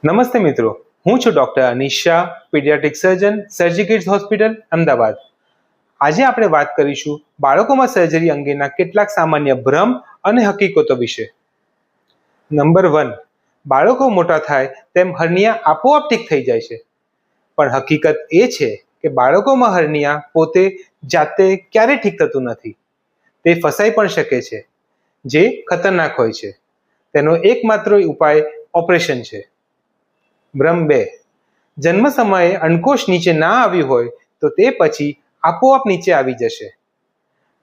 નમસ્તે મિત્રો, હું છું ડોક્ટર અનીશ શાહ, પીડિયાટ્રિક સર્જન, સર્જી કિડ્સ હોસ્પિટલ, અમદાવાદ. આજે આપણે વાત કરીશું બાળકોમાં સર્જરી અંગેના કેટલાક સામાન્ય ભ્રમ અને હકીકતો વિશે. નંબર 1, બાળકો મોટા થાય તેમ હર્નિયા આપોઆપ ઠીક થઈ જાય છે. પણ હકીકત એ છે કે બાળકોમાં હર્નિયા પોતે જાતે ક્યારેય ઠીક થતું નથી. તે ફસાઈ પણ શકે છે, જે ખતરનાક હોય છે. તેનો એકમાત્ર ઉપાય ઓપરેશન છે. ભ્રમ 2, જન્મ સમયે અંડકોશ નીચે ના આવ્યું હોય તો તે પછી આપોઆપ નીચે આવી જશે.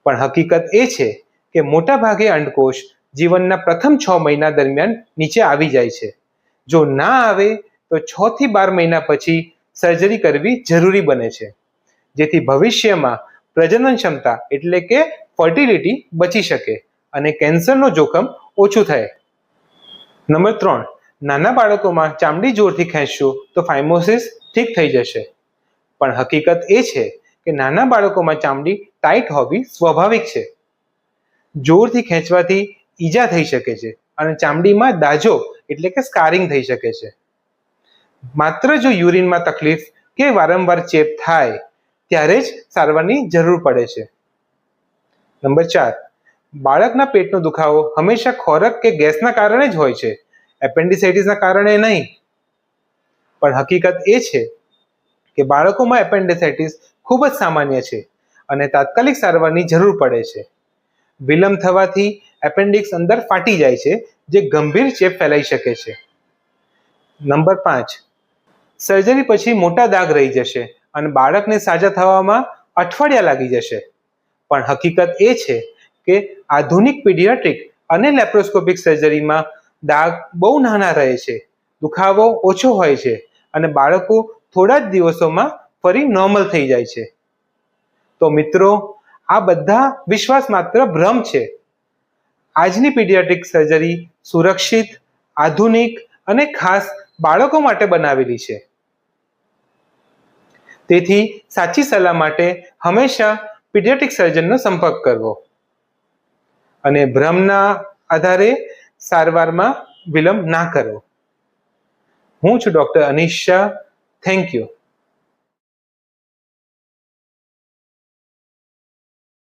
પણ હકીકત એ છે કે મોટા ભાગે અંડકોશ જીવનના પ્રથમ 6 મહિના દરમિયાન નીચે આવી જાય છે. જો ના આવે તો 6 થી 12 મહિના પછી સર્જરી કરવી જરૂરી બને છે, જેથી ભવિષ્યમાં પ્રજનન ક્ષમતા એટલે કે ફર્ટિલિટી બચી શકે અને કેન્સરનો જોખમ ઓછું થાય. નંબર 3, નાના બાળકોમાં ચામડી જોરથી ખેંચશો તો ફાઇમોસિસ ઠીક થઈ જશે. પણ હકીકત એ છે કે નાના બાળકોમાં ચામડી ટાઈટ હોવી સ્વાભાવિક છે. જોરથી ખેંચવાથી ઈજા થઈ શકે છે અને ચામડીમાં દાજો એટલે કે સ્કારિંગ થઈ શકે છે. માત્ર જો યુરિનમાં તકલીફ કે વારંવાર ચેપ થાય ત્યારે જ સારવારની જરૂર પડે છે. નંબર 4, બાળકના પેટનો દુખાવો હંમેશા ખોરાક કે ગેસના કારણે જ હોય છે, એપેન્ડિસાઇટિસના કારણે નહીં. પણ હકીકત એ છે કે બાળકોમાં એપેન્ડિસાઇટિસ ખૂબ જ સામાન્ય છે અને તાત્કાલિક સારવારની જરૂર પડે છે. વિલંબ થવાથી એપેન્ડિક્સ અંદર ફાટી જાય છે, જે ગંભીર ચેપ ફેલાઈ શકે છે. નંબર 5, સર્જરી પછી મોટા દાગ રહી જશે અને બાળકને સાજા થવામાં અઠવાડિયા લાગી જશે. પણ હકીકત એ છે કે આધુનિક પીડિયાટ્રિક અને લેપ્રોસ્કોપિક સર્જરીમાં દાગ બહુ નાના રહે છે, દુખાવો ઓછો હોય છે અને બાળકો થોડા જ દિવસોમાં ફરી નોર્મલ થઈ જાય છે. તો મિત્રો, આ બધા વિશ્વાસ માત્ર ભ્રમ છે. આજની પીડિયાટ્રિક સર્જરી સુરક્ષિત, આધુનિક અને ખાસ બાળકો માટે બનાવેલી છે. તેથી સાચી સલાહ માટે હંમેશા પીડિયાટ્રિક સર્જનનો સંપર્ક કરવો અને ભ્રમના આધારે સારવારમાં વિલંબ ના કરવો. હું છું doctor Anish Shah. Thank you.